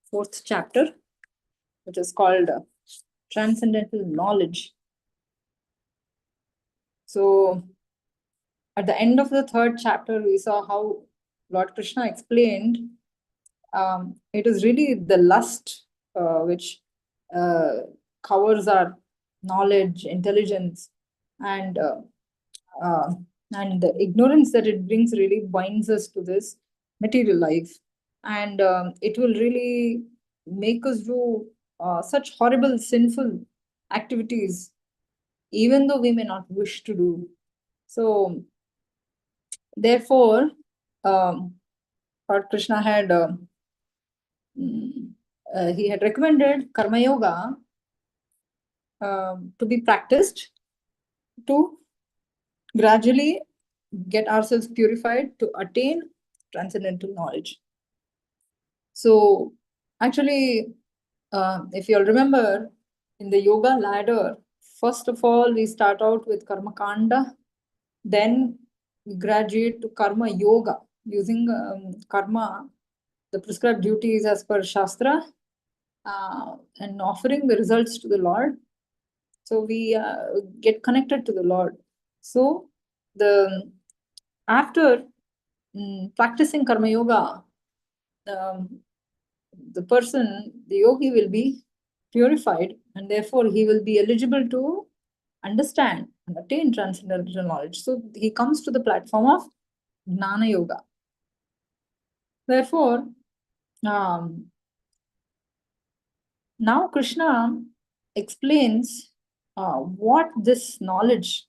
fourth chapter, which is called Transcendental Knowledge. So, at the end of the third chapter, we saw how Lord Krishna explained it is really the lust which covers our knowledge, intelligence, and the ignorance that it brings really binds us to this material life, and it will really make us do such horrible, sinful activities, even though we may not wish to do. So, therefore, Lord Krishna had he had recommended karma yoga to be practiced to gradually get ourselves purified to attain transcendental knowledge. So, actually, if you'll remember, in the yoga ladder, first of all, we start out with karma kanda, then we graduate to karma yoga, using karma, the prescribed duties as per Shastra, and offering the results to the Lord. So we get connected to the Lord. So after practicing karma yoga, the person, the yogi, will be purified, and therefore he will be eligible to understand and attain transcendental knowledge. So he comes to the platform of Gnana Yoga. Therefore, now Krishna explains what this knowledge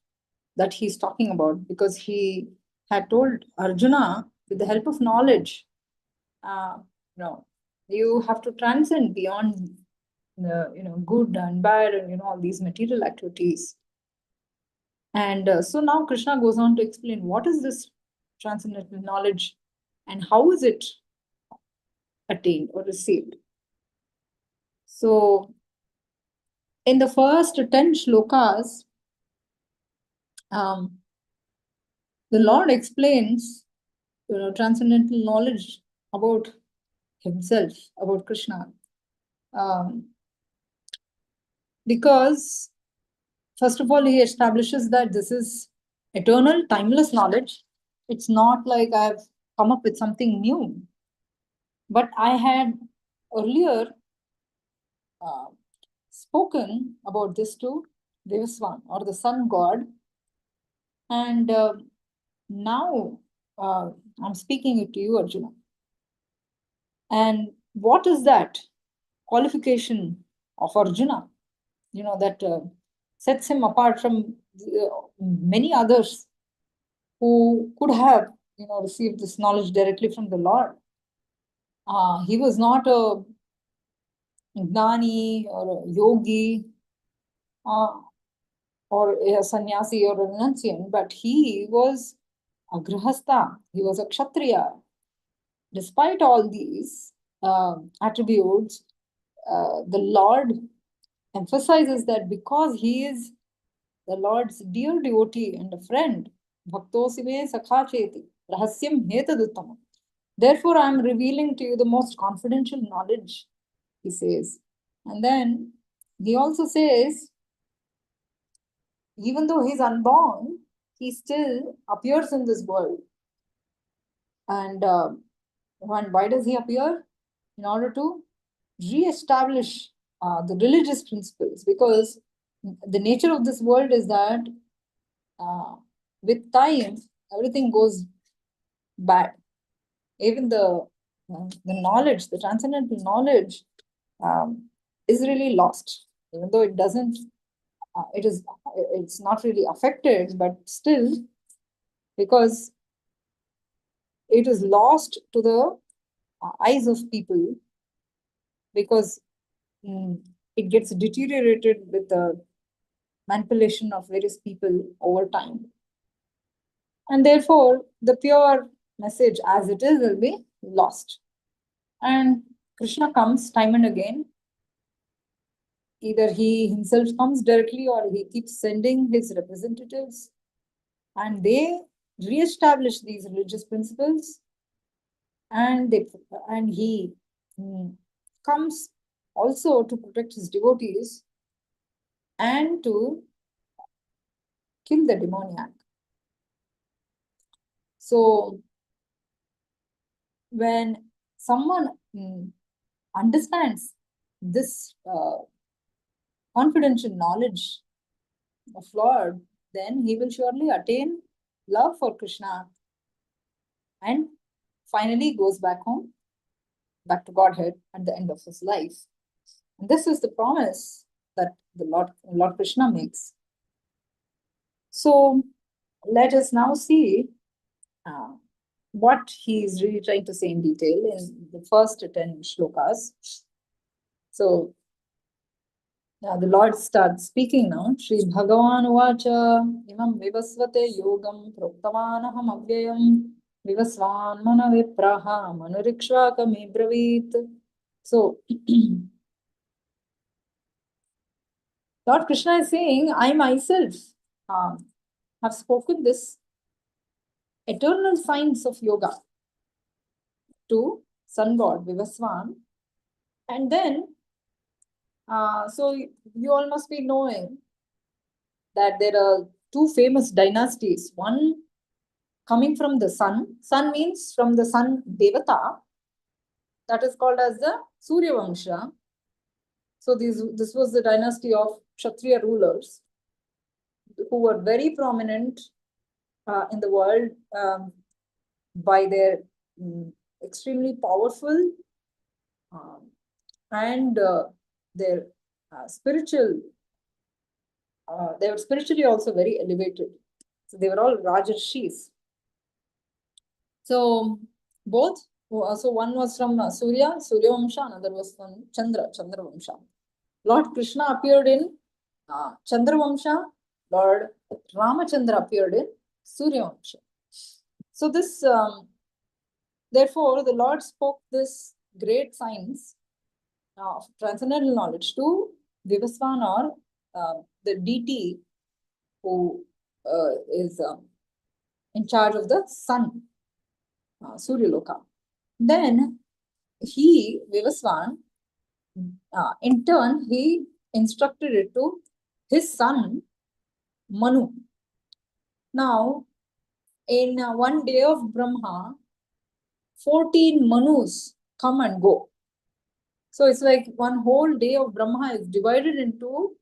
that he's talking about, because he had told Arjuna, with the help of knowledge, you have to transcend beyond good and bad and all these material activities. And so now Krishna goes on to explain what is this transcendental knowledge and how is it attained or received. So, in the first 10 shlokas, the Lord explains transcendental knowledge about himself, about Krishna. Because, first of all, he establishes that this is eternal, timeless knowledge. It's not like I've come up with something new. But I had earlier spoken about this to Devaswan, or the sun god. And now I'm speaking it to you, Arjuna. And what is that qualification of Arjuna, that sets him apart from many others who could have, received this knowledge directly from the Lord? He was not a gnani or a yogi or a sannyasi or a renunciant, but he was a grihastha, he was a kshatriya. Despite all these attributes, the Lord emphasizes that because he is the Lord's dear devotee and a friend, bhaktosime sakha cheti, rahasyam hetaduttamam. Therefore, I am revealing to you the most confidential knowledge, he says. And then he also says, even though he's unborn, he still appears in this world. And why does he appear? In order to re-establish the religious principles, because the nature of this world is that with time, everything goes bad. Even the knowledge, the transcendental knowledge, is really lost, even though it doesn't, it's not really affected, but still, because it is lost to the eyes of people, because it gets deteriorated with the manipulation of various people over time. And therefore, the pure message as it is will be lost. And Krishna comes time and again. Either he himself comes directly or he keeps sending his representatives, and they re-establish these religious principles, and he comes also to protect his devotees and to kill the demoniac. So when someone understands this confidential knowledge of Lord, then he will surely attain love for Krishna and finally goes back home, back to Godhead at the end of his life. And this is the promise that the Lord Krishna makes. So let us now see what he is really trying to say in detail in the first 10 shlokas. So the Lord starts speaking now. Shri Bhagavan Vacha Imam Vivasvate Yogam Proktavanaham Avyayam Vivasvan Mana Vipraha Manurikshvaka Me Bravit. So Lord Krishna is saying, I myself have spoken this eternal science of yoga to sun god Vivasvan. And then, so you all must be knowing that there are two famous dynasties. One coming from the sun. Sun means from the sun Devata. That is called as the Surya Vamsha. So this was the dynasty of Kshatriya rulers who were very prominent in the world by their extremely powerful and their spiritual, they were spiritually also very elevated. So they were all Rajarshis. So both, so one was from Surya Vamsha, another was from Chandra Vamsha. Lord Krishna appeared in Chandra Vamsha, Lord Ramachandra appeared in Surya Vamsha. So this, therefore, the Lord spoke this great science of transcendental knowledge to Vivasvan, or the deity who is in charge of the sun, Surya Loka. Then he, Vivasvan, in turn, he instructed it to his son, Manu. Now, in one day of Brahma, 14 Manus come and go. So it's like one whole day of Brahma is divided into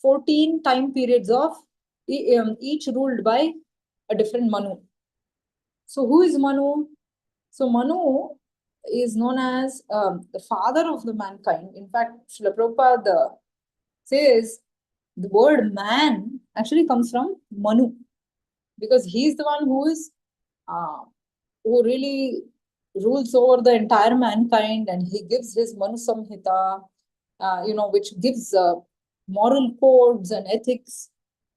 14 time periods of each ruled by a different Manu. So who is Manu? So Manu is known as the father of the mankind. In fact, Srila Prabhupada says the word man actually comes from Manu, because he's the one who really rules over the entire mankind, and he gives his Manu Samhita, which gives moral codes and ethics,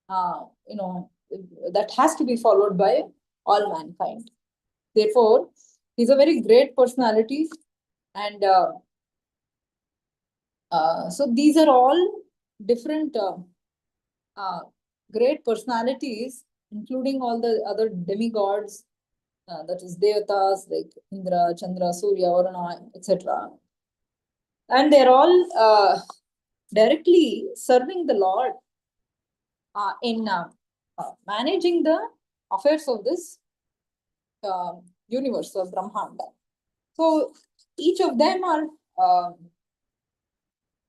that has to be followed by all mankind. Therefore, he's a very great personality, and so these are all different great personalities, including all the other demigods, that is Devatas like Indra, Chandra, Surya, Varuna, etc. And they're all directly serving the Lord in managing the affairs of this universe of Brahmanda. So each of them are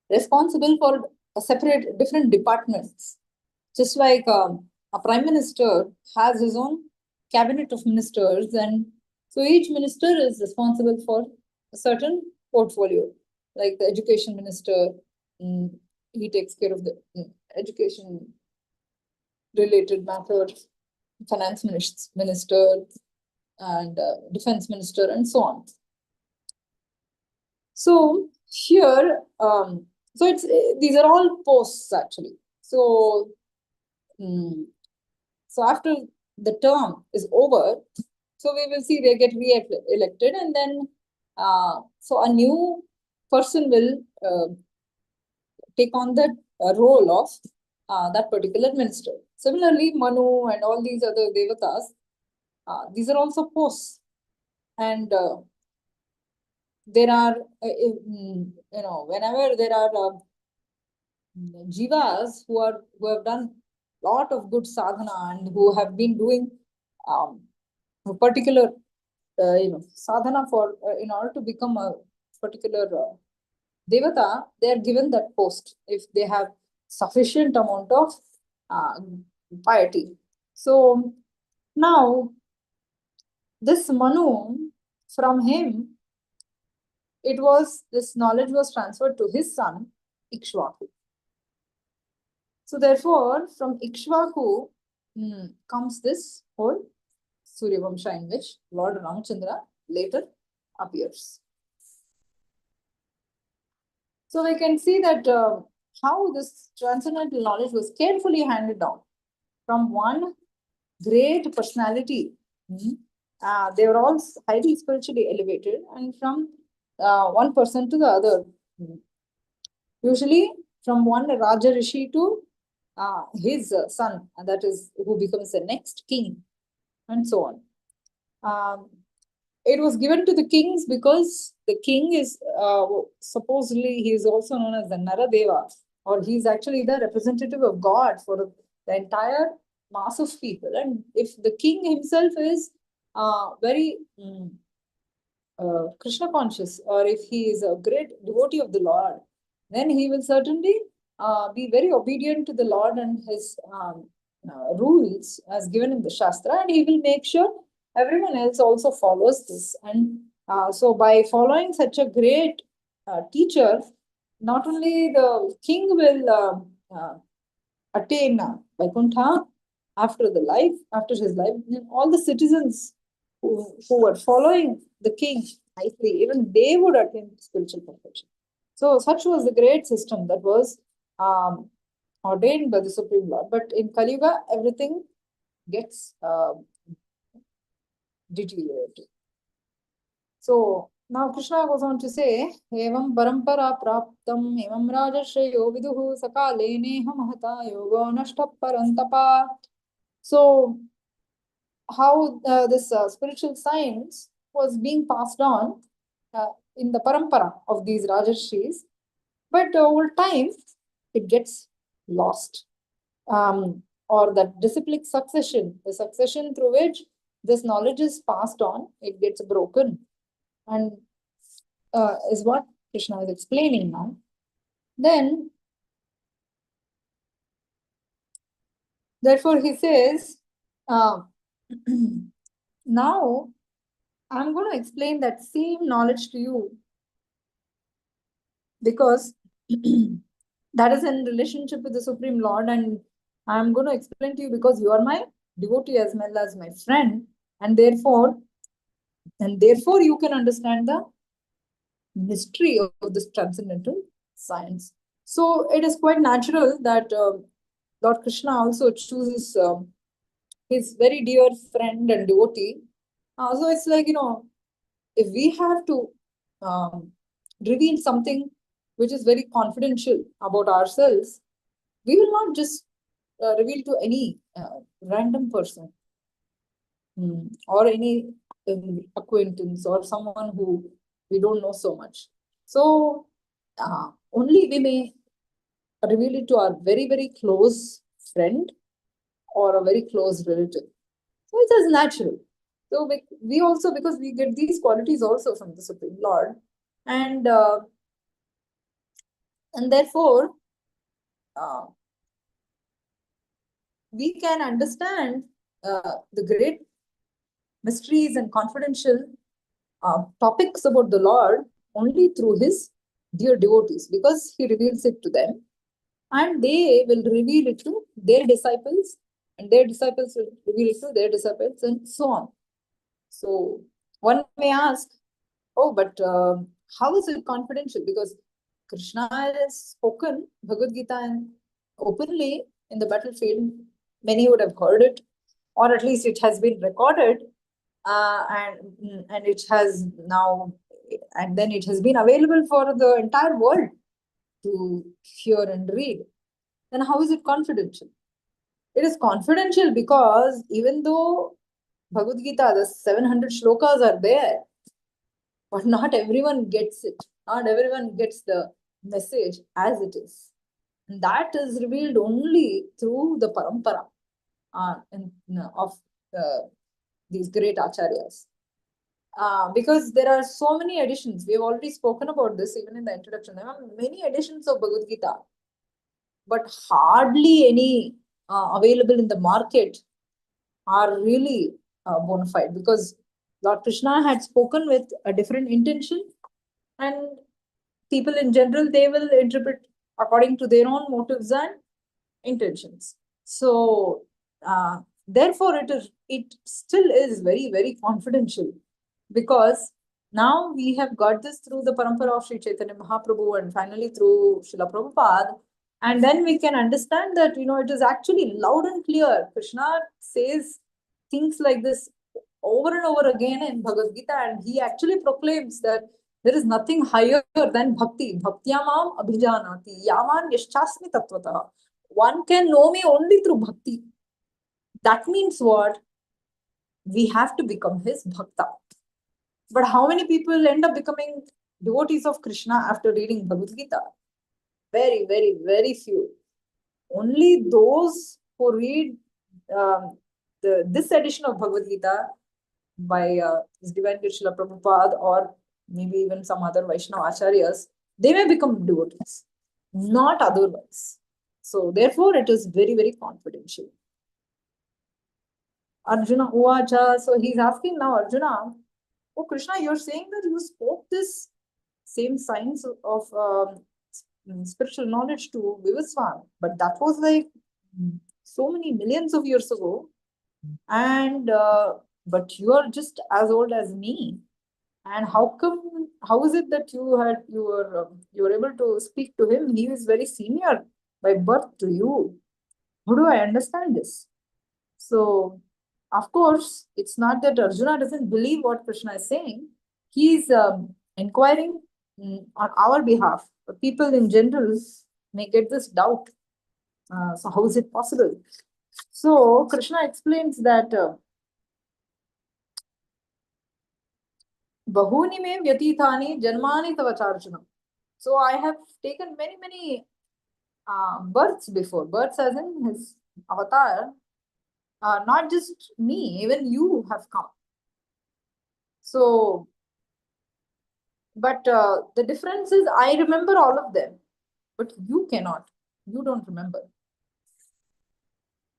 responsible for separate different departments. Just like a prime minister has his own cabinet of ministers, and so each minister is responsible for a certain portfolio. Like the education minister, he takes care of the education related matters, finance minister, and defense minister, and so on. So here, so it's these are all posts actually. So so after the term is over, so we will see they get re-elected, and then so a new person will take on the role of that particular minister. Similarly, Manu and all these other devatas, these are also posts, and there are, whenever there are jivas who have done lot of good sadhana and who have been doing um, a particular sadhana for in order to become a particular devata, they are given that post if they have sufficient amount of uh, piety. So now this Manu, from him, this knowledge was transferred to his son Ikshvaku. So therefore, from Ikshvaku comes this whole Suryavamsha in which Lord Ramchandra later appears. So we can see that how this transcendental knowledge was carefully handed down from one great personality. They were all highly spiritually elevated, and from one person to the other. Usually from one Raja Rishi to his son, and that is who becomes the next king, and so on. It was given to the kings because the king is supposedly he is also known as the Naradeva, or he is actually the representative of God for the entire mass of people. And if the king himself is very Krishna conscious, or if he is a great devotee of the Lord, then he will certainly be very obedient to the Lord and his rules as given in the Shastra, and he will make sure everyone else also follows this. And so, by following such a great teacher, not only the king will attain Vaikuntha after his life, all the citizens who were following the king nicely, even they would attain spiritual perfection. So such was the great system that was ordained by the Supreme Lord. But in Kali Yuga, everything gets deteriorated. So now Krishna goes on to say, Evam parampara praptam evam rajashrayo viduhu sakale neha mahata yoga nashta parantapa. So how this spiritual science was being passed on in the parampara of these Rajashris, but over time it gets lost. Or that disciplic succession, the succession through which this knowledge is passed on, it gets broken. And is what Krishna is explaining now. Then, therefore, he says, now I'm going to explain that same knowledge to you because that is in relationship with the Supreme Lord, and I'm going to explain to you because you are my devotee as well as my friend, and therefore you can understand the mystery of this transcendental science. So it is quite natural that Lord Krishna also chooses his very dear friend and devotee. So it's like, if we have to reveal something which is very confidential about ourselves, we will not just reveal to any random person or any acquaintance or someone who we don't know so much. So only we may reveal it to our very, very close friend or a very close relative. So it is natural. So we also, because we get these qualities also from the Supreme Lord, and therefore we can understand the great mysteries and confidential topics about the Lord only through his dear devotees, because he reveals it to them and they will reveal it to their disciples, and their disciples will reveal it to their disciples, and so on. So one may ask, oh, but how is it confidential? Because Krishna has spoken Bhagavad Gita and openly in the battlefield. Many would have heard it, or at least it has been recorded, and it has now, and then it has been available for the entire world to hear and read. Then how is it confidential? It is confidential because even though Bhagavad Gita, the 700 shlokas are there, but not everyone gets it. Not everyone gets the message as it is. And that is revealed only through the parampara of these great acharyas. Because there are so many editions. We have already spoken about this even in the introduction. There are many editions of Bhagavad Gita, but hardly any available in the market are really bona fide, because Lord Krishna had spoken with a different intention, and people in general, they will interpret according to their own motives and intentions. So therefore it still is very, very confidential, because now we have got this through the parampara of Sri Chaitanya Mahaprabhu and finally through Srila Prabhupada. And then we can understand that, it is actually loud and clear. Krishna says things like this over and over again in Bhagavad Gita, and he actually proclaims that there is nothing higher than bhakti. Bhaktyamam abhijanati yaman yashchasmi tattvataha. One can know me only through bhakti. That means what? We have to become his bhakta. But how many people end up becoming devotees of Krishna after reading Bhagavad Gita? Very, very, very few. Only those who read this edition of Bhagavad Gita by His Divine Grace Srila Prabhupada, or maybe even some other Vaishnava acharyas, they may become devotees, not otherwise. So therefore, it is very, very confidential. Arjuna Uvacha. So he's asking now, Arjuna, oh Krishna, you're saying that you spoke this same science of spiritual knowledge to Vivaswan, but that was like so many millions of years ago, and but you are just as old as me. And how is it that you were able to speak to him? He is very senior by birth to you. How do I understand this? So, of course, it's not that Arjuna doesn't believe what Krishna is saying. He is inquiring on our behalf. But people in general may get this doubt. So, how is it possible? So, Krishna explains that Bahuni me vyatithani janmani tavacharjuna. So, I have taken many, many births before. Births as in his avatar. Not just me, even you have come. So, but the difference is I remember all of them, but you cannot. You don't remember.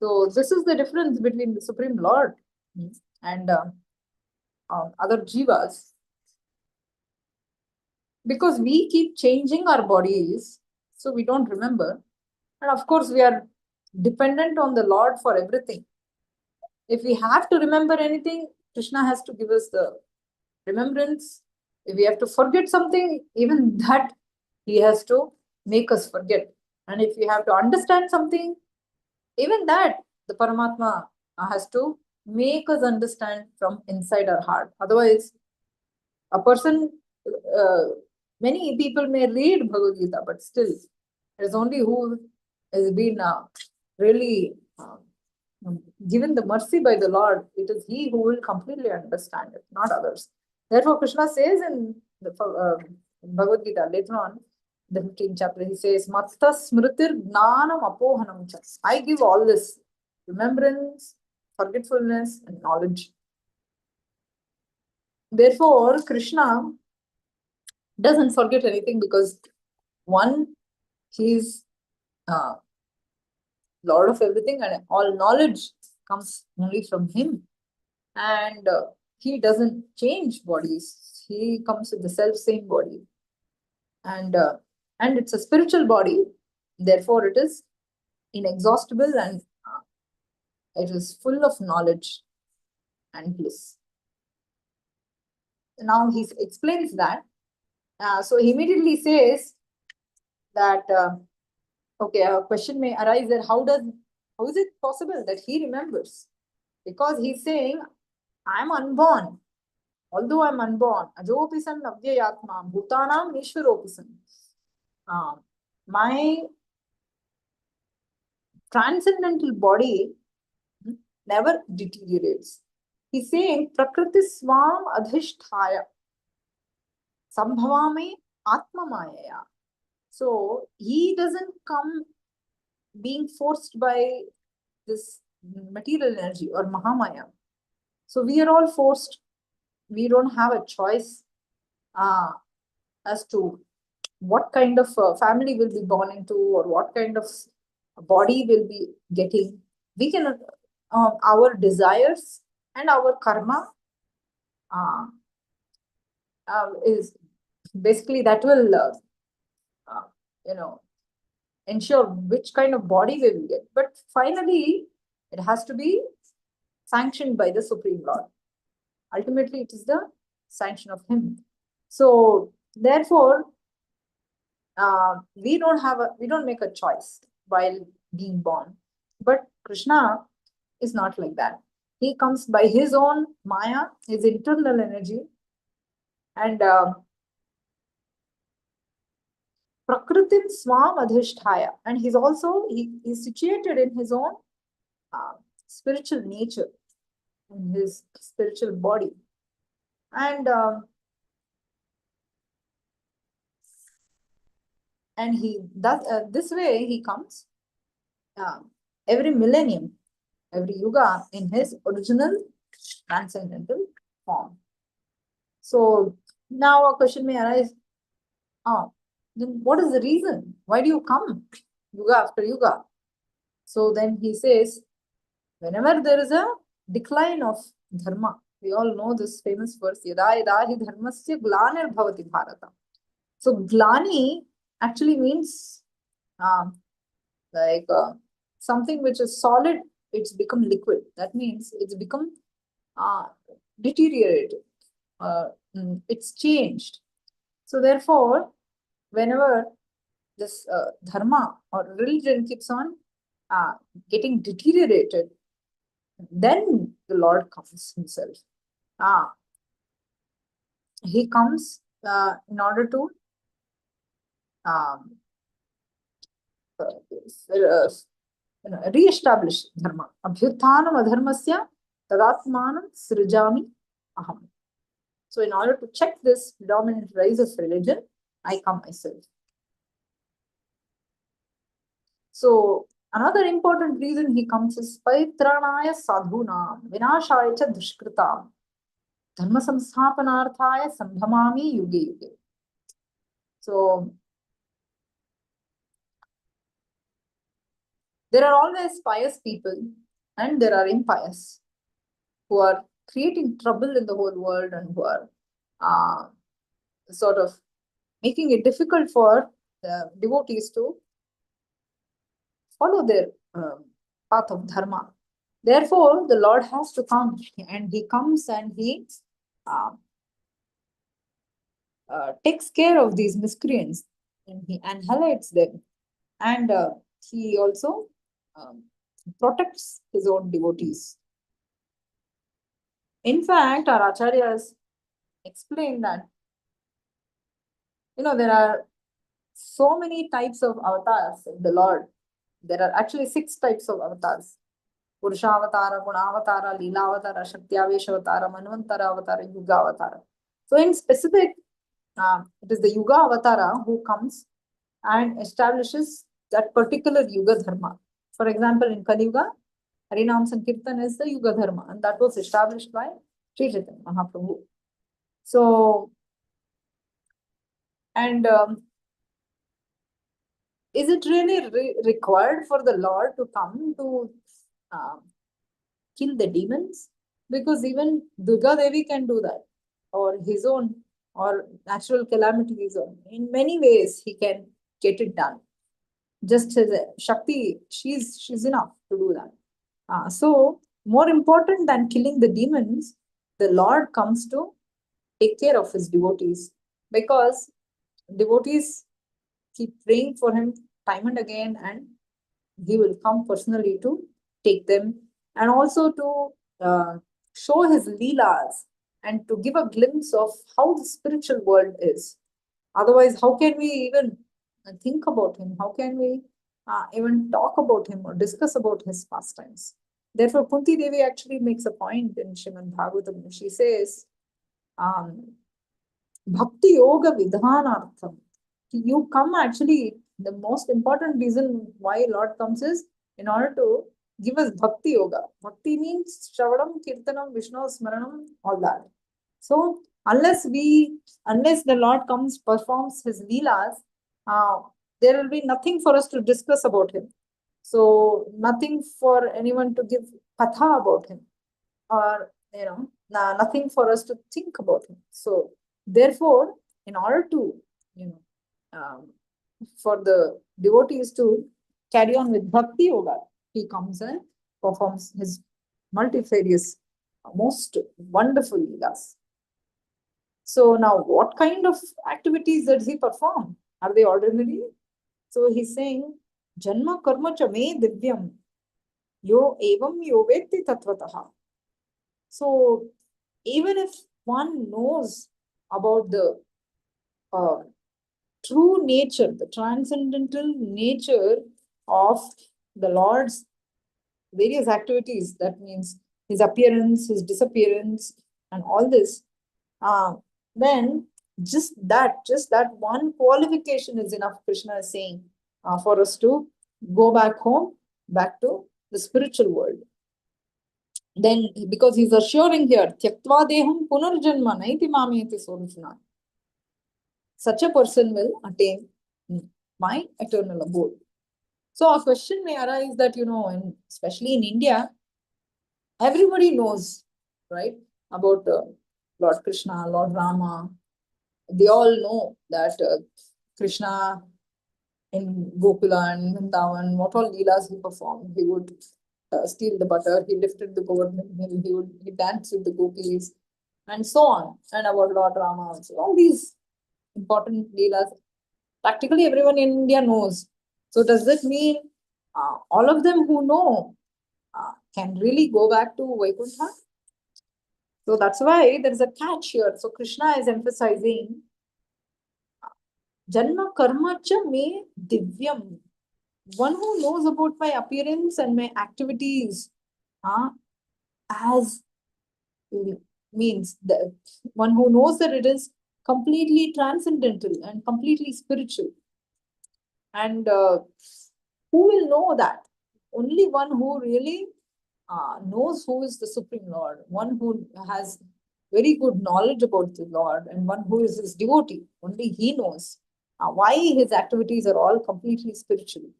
So this is the difference between the Supreme Lord and other jivas. Because we keep changing our bodies, so we don't remember. And of course, we are dependent on the Lord for everything. If we have to remember anything, Krishna has to give us the remembrance. If we have to forget something, even that he has to make us forget. And if we have to understand something, even that the Paramatma has to make us understand from inside our heart. Otherwise, a person, many people may read Bhagavad Gita, but still, there's only who has been really given the mercy by the Lord. It is he who will completely understand it, not others. Therefore, Krishna says in the Bhagavad Gita later on, the 15th chapter, he says, Matta smritir gnanam apohanam cha. I give all this remembrance, forgetfulness, and knowledge. Therefore, Krishna doesn't forget anything, because one, he is Lord of everything, and all knowledge comes only from him. And he doesn't change bodies. He comes with the self-same body. And it's a spiritual body. Therefore, it is inexhaustible, and it is full of knowledge and bliss. Now he explains that. So he immediately says that, okay, a question may arise that how is it possible that he remembers? Because he's saying, I'm unborn. Although I'm unborn, ajopisan avyayatma bhutanam ishwaropisan. My transcendental body never deteriorates. He's saying, Prakriti swam adhishthaya. Sambhavami Atma Mayaya. So he doesn't come being forced by this material energy or Mahamaya. So we are all forced. We don't have a choice as to what kind of family will be born into or what kind of body will be getting. We can, our desires and our karma uh, is basically that will, uh, you know, ensure which kind of body we will get. But finally, it has to be sanctioned by the Supreme Lord. Ultimately, it is the sanction of Him. So, therefore, we don't make a choice while being born. But Krishna is not like that. He comes by his own Maya, his internal energy, and Prakritim Swam Adhisthaya. And he's also he's situated in his own uh, spiritual nature, in his spiritual body. And he does this way he comes uh, every millennium, every yuga in his original transcendental form. So now a question may arise, then what is the reason? Why do you come yuga after yuga? So then he says, whenever there is a decline of dharma, we all know this famous verse, yada yada hi dharmasya glanir bhavati bharata. So glani actually means like something which is solid, it's become liquid. That means it's become uh, deteriorated. It's changed. So therefore, whenever this dharma or religion keeps on getting deteriorated, then the Lord comes himself. He comes in order to um, re-establish dharma. Abhyuthanam adharmasya tadatmanam srijami aham. So in order to check this predominant rise of religion, I come myself. So another important reason he comes is paitranaya sadhunam vinashaya cha dushkritam dharma samsthapanarthaya sambhamami yuge yuge. So there are always pious people and there are impious who are creating trouble in the whole world and who are sort of making it difficult for the devotees to follow their path of dharma. Therefore, the Lord has to come, and He comes and He uh, takes care of these miscreants and He annihilates them. And He also um, protects His own devotees. In fact, our acharyas explain that, there are so many types of avatars of the Lord. There are actually 6 types of avatars. Purushavatara, Gunavatara, Leelavatara, Shaktyavesh-avatara, Manvantara-avatara, Yuga-avatara. So in specific, it is the Yuga Avatara who comes and establishes that particular Yuga Dharma. For example, in Kali Yuga, Harinam Sankirtan is the Yuga Dharma, and that was established by Sri Chaitanya Mahaprabhu. So, and is it really required for the Lord to come to kill the demons? Because even Durga Devi can do that, or his own, or natural calamities, or in many ways he can get it done. Just his Shakti, she's enough to do that. So more important than killing the demons, the Lord comes to take care of his devotees, because devotees keep praying for him time and again, and he will come personally to take them, and also to show his leelas and to give a glimpse of how the spiritual world is. Otherwise, how can we even think about him? How can we even talk about him or discuss about his pastimes? Therefore, Kunti Devi actually makes a point in Srimad Bhagavatam. She says, um, Bhakti Yoga Vidhanartham. You come actually, the most important reason why Lord comes is in order to give us Bhakti Yoga. Bhakti means Shravadam, Kirtanam, Vishnu, Smaranam, all that. So unless the Lord comes, performs his Leelas, uh, there will be nothing for us to discuss about him. So nothing for anyone to give katha about him, or nothing for us to think about him. So therefore, in order to you know for the devotees to carry on with bhakti yoga, he comes and performs his multifarious, most wonderful leelas. So now, what kind of activities does he perform? Are they ordinary? So he's saying, Janma karma cha me divyam yo evam yo vetti tatvataha. So even if one knows about the uh, true nature, the transcendental nature of the Lord's various activities, that means his appearance, his disappearance, and all this, uh, then just that one qualification is enough. Krishna is saying for us to go back home, back to the spiritual world. Then, because he's assuring here, Tyaktva deham punarjanma naiti mameti sorujana. Such a person will attain my eternal abode. So a question may arise that, especially in India, everybody knows, right, about Lord Krishna, Lord Rama. They all know that Krishna in Gokula and Vrindavan, what all leelas he performed. He would steal the butter, he lifted the government hill, he danced with the gopis, and so on. And about Lord Rama also. All these important leelas, practically everyone in India knows. So does that mean all of them who know can really go back to Vaikuntha? So that's why there is a catch here. So Krishna is emphasizing Janma karma cha me divyam. One who knows about my appearance and my activities as means the one who knows that it is completely transcendental and completely spiritual. And who will know that? Only one who really knows who is the Supreme Lord, one who has very good knowledge about the Lord, and one who is his devotee. Only he knows why his activities are all completely spiritual.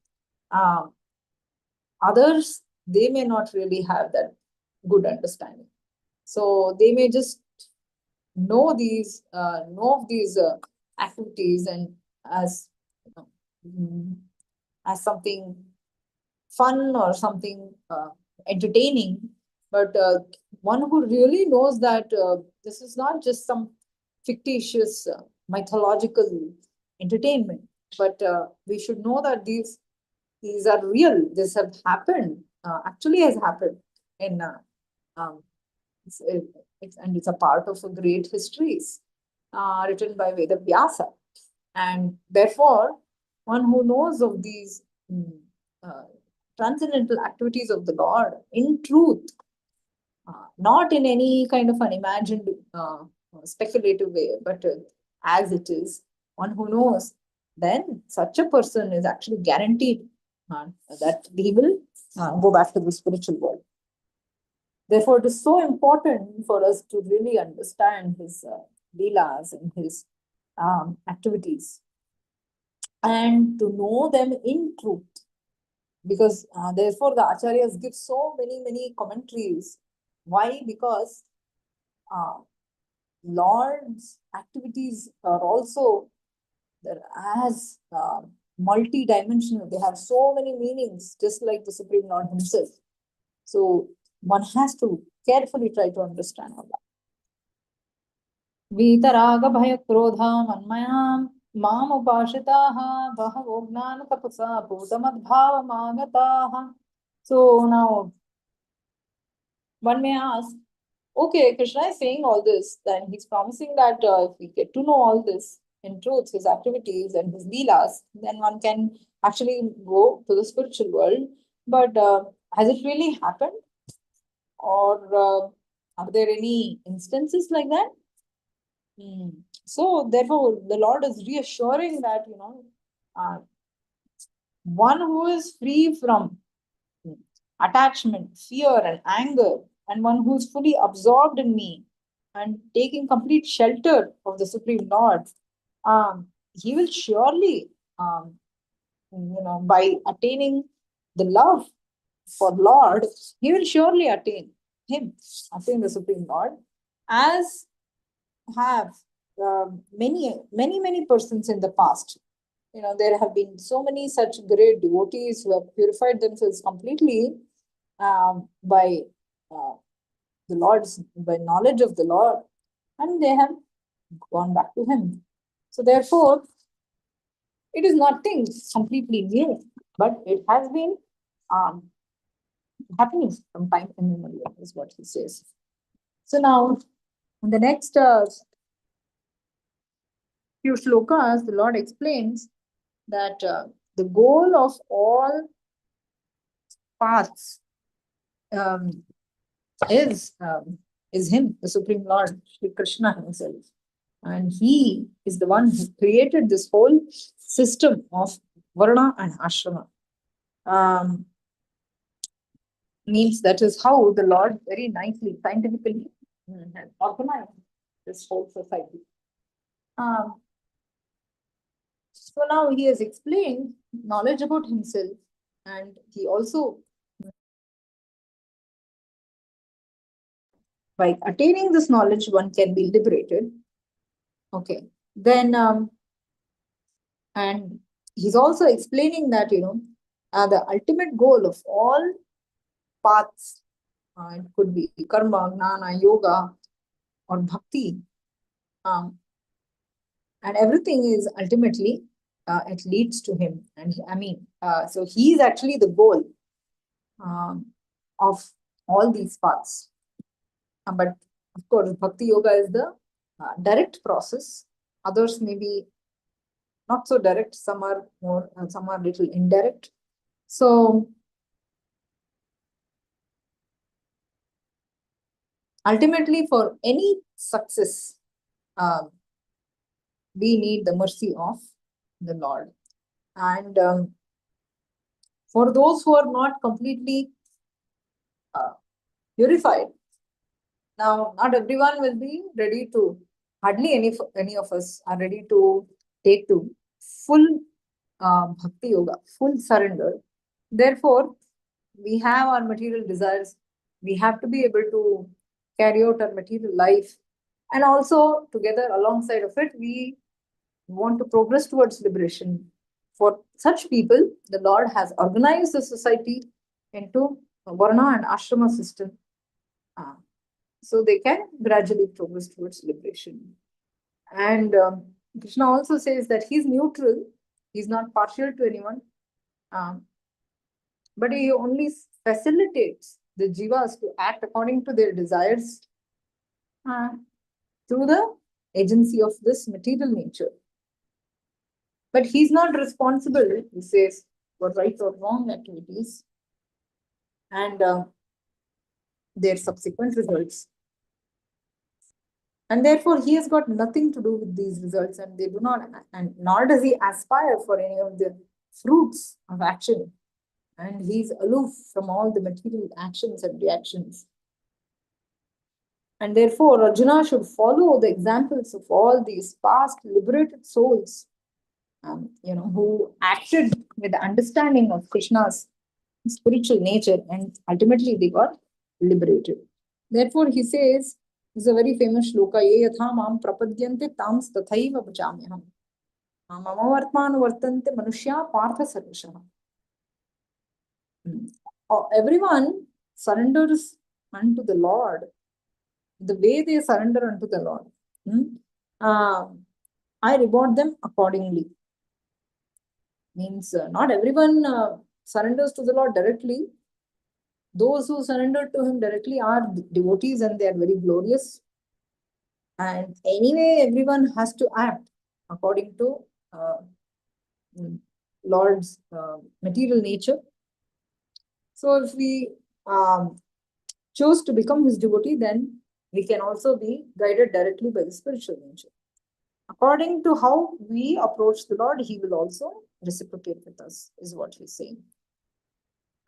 Uh, Others, they may not really have that good understanding. So they may just know of these activities and as as something fun or something entertaining, but one who really knows that this is not just some fictitious mythological entertainment, but we should know that these are real. This have happened, actually has happened in um, and it's a part of a great histories written by Veda Vyasa. And therefore, one who knows of these uh, transcendental activities of the Lord in truth, not in any kind of an imagined speculative way, but as it is, one who knows, then such a person is actually guaranteed that he will go back to the spiritual world. Therefore, it is so important for us to really understand his leelas and his activities and to know them in truth. Because therefore, the acharyas give so many commentaries. Why? Because Lord's activities are also as multi-dimensional. They have so many meanings, just like the Supreme Lord himself. So one has to carefully try to understand all that. वीतराग भय क्रोधा मन्मयां माम उपासिताः बहवो ज्ञान तपसा भूतमद्भावमागताः. So now one may ask, okay, Krishna is saying all this, then he's promising that if we get to know all this in truth, his activities and his leelas, then one can actually go to the spiritual world. But has it really happened? Or are there any instances like that? So therefore, the Lord is reassuring that, one who is free from attachment, fear, and anger, and one who is fully absorbed in me and taking complete shelter of the Supreme Lord, he will surely, by attaining the love for Lord, he will surely attain the Supreme Lord, as have many persons in the past. There have been so many such great devotees who have purified themselves completely by uh, by knowledge of the Lord, and they have gone back to Him. So therefore, it is nothing completely new, but it has been um, happening from time immemorial, is what he says. So now, in the next few shlokas, the Lord explains that the goal of all paths um, is Him, the Supreme Lord, Shri Krishna Himself. And He is the one who created this whole system of Varna and Ashrama. Means that is how the Lord very nicely, scientifically has organized this whole society. So now he has explained knowledge about himself, and he also, by attaining this knowledge, one can be liberated. Okay. Then, and he's also explaining that, the ultimate goal of all paths, it could be karma, gnana, yoga, or bhakti, um, and everything is ultimately, it leads to him. And so he is actually the goal um, of all these paths. But of course, bhakti yoga is the direct process. Others may be not so direct. Some are more, some are little indirect. So ultimately, for any success, we need the mercy of the Lord. And for those who are not completely purified, now not everyone will be ready to. Hardly any of us are ready to take to full bhakti yoga, full surrender. Therefore, we have our material desires. We have to be able to carry out our material life. And also, together alongside of it, we want to progress towards liberation. For such people, the Lord has organized the society into a Varna and Ashrama system, uh, so they can gradually progress towards liberation. And Krishna also says that he's neutral, he's not partial to anyone, um, but he only facilitates the jivas to act according to their desires uh, through the agency of this material nature. But he's not responsible, he says, for right or wrong activities and their subsequent results. And therefore, he has got nothing to do with these results, and they do not, and nor does he aspire for any of the fruits of action. And he's aloof from all the material actions and reactions. And therefore, Arjuna should follow the examples of all these past liberated souls, who acted with the understanding of Krishna's spiritual nature, and ultimately they got liberated. Therefore, he says, this is a very famous shloka, ye yatha mam prapadyante tams tathaiva bhajamyaham. Mama vartman vartante manushya partha sarvashah. Everyone surrenders unto the Lord the way they surrender unto the Lord. I reward them accordingly. Means not everyone surrenders to the Lord directly. Those who surrender to Him directly are devotees, and they are very glorious. And anyway, everyone has to act according to Lord's material nature. So if we choose to become His devotee, then we can also be guided directly by the spiritual nature. According to how we approach the Lord, He will also reciprocate with us, is what He's saying.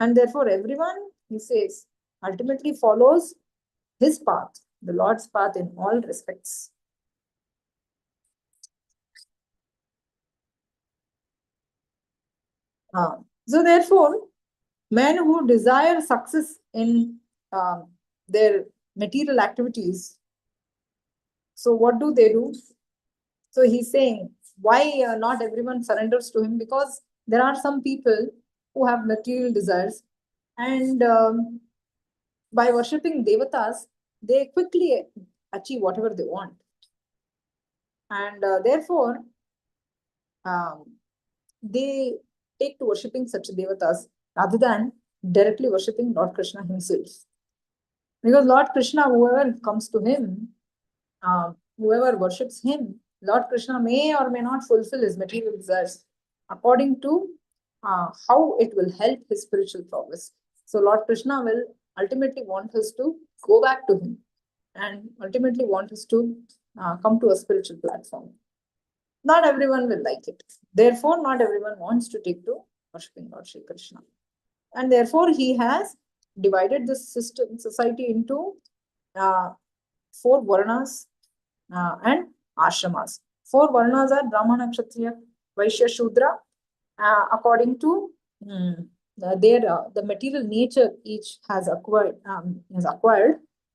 And therefore, everyone, He says, ultimately follows His path, the Lord's path in all respects. So therefore, men who desire success in their material activities, so what do they do? So he's saying, why not everyone surrenders to him? Because there are some people who have material desires, and by worshipping devatas, they quickly achieve whatever they want. And therefore, um, they take to worshipping such devatas rather than directly worshipping Lord Krishna himself. Because Lord Krishna, whoever comes to him, whoever worships him, Lord Krishna may or may not fulfill his material desires according to how it will help his spiritual progress. So Lord Krishna will ultimately want us to go back to him and ultimately want us to come to a spiritual platform. Not everyone will like it. Therefore, not everyone wants to take to worshipping Lord Shri Krishna. And therefore, he has divided this system, society into uh, four varnas and ashramas. Four varnas are Brahmana, Kshatriya, Vaishya, Shudra, according to the material nature each has acquired.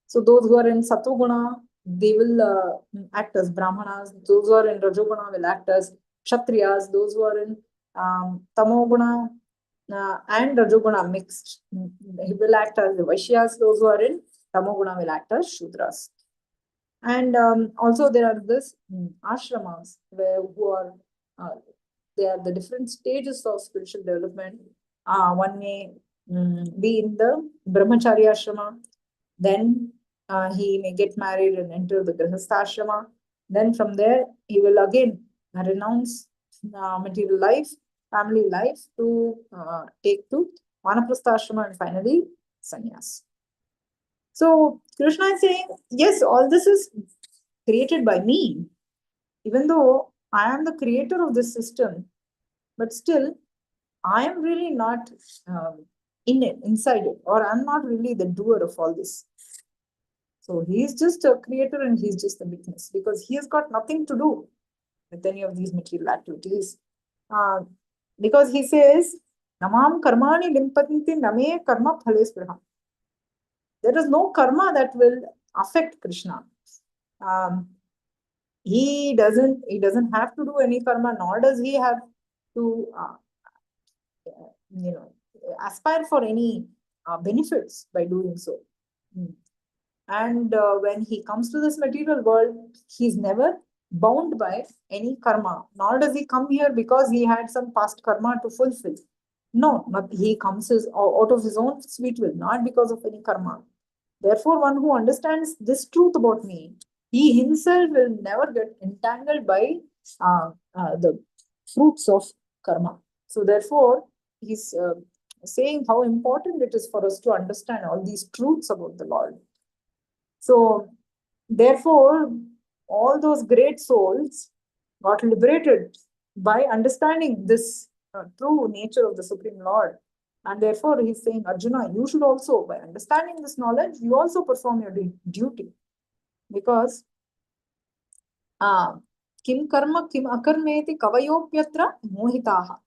So those who are in Satoguna, they will act as Brahmanas. Those who are in Rajoguna will act as Kshatriyas. Those who are in Tamoguna and Rajoguna mixed, he will act as the Vaishyas. Those who are in Tamoguna will act as Shudras. And also there are this ashramas who are they are the different stages of spiritual development. One may be in the brahmacharya ashrama, then he may get married and enter the grihastha ashrama. Then from there he will again renounce material life, family life to take to vanaprastha ashrama and finally sannyas. So Krishna is saying, yes, all this is created by me. Even though I am the creator of this system, but still I am really not in it, inside it, or I'm not really the doer of all this. So he's just a creator and he's just a witness because he has got nothing to do with any of these material activities. Because he says, Namam karmani limpanti name karma phale spirha. There is no karma that will affect Krishna. He doesn't have to do any karma, nor does he have to aspire for any benefits by doing so. And when he comes to this material world, he's never bound by any karma, nor does he come here because he had some past karma to fulfill. No, but he comes out of his own sweet will, not because of any karma. Therefore, one who understands this truth about me, he himself will never get entangled by the fruits of karma. So, therefore, he's saying how important it is for us to understand all these truths about the Lord. So, therefore, all those great souls got liberated by understanding this true nature of the Supreme Lord. And therefore, he's saying, Arjuna, you should also, by understanding this knowledge, you also perform your duty. Because kim karma, kim akarmeti kavayopyatra mohitaha.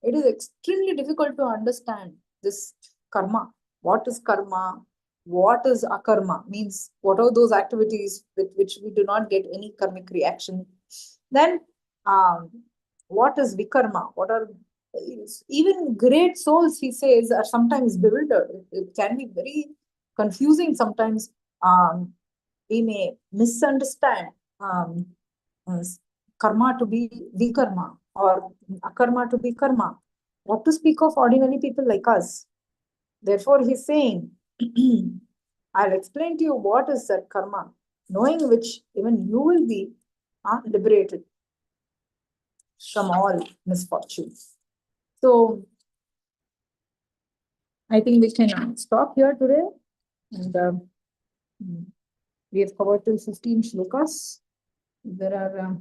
It is extremely difficult to understand this karma. What is karma? What is akarma? Means what are those activities with which we do not get any karmic reaction? Then what is vikarma? What are even great souls, he says, are sometimes bewildered. It can be very confusing sometimes. We may misunderstand karma to be vikarma or akarma to be karma. What to speak of ordinary people like us? Therefore, he's saying, I'll explain to you what is that karma, knowing which even you will be liberated from all misfortunes. So, I think we can stop here today. And we have covered till 15 shlokas. There are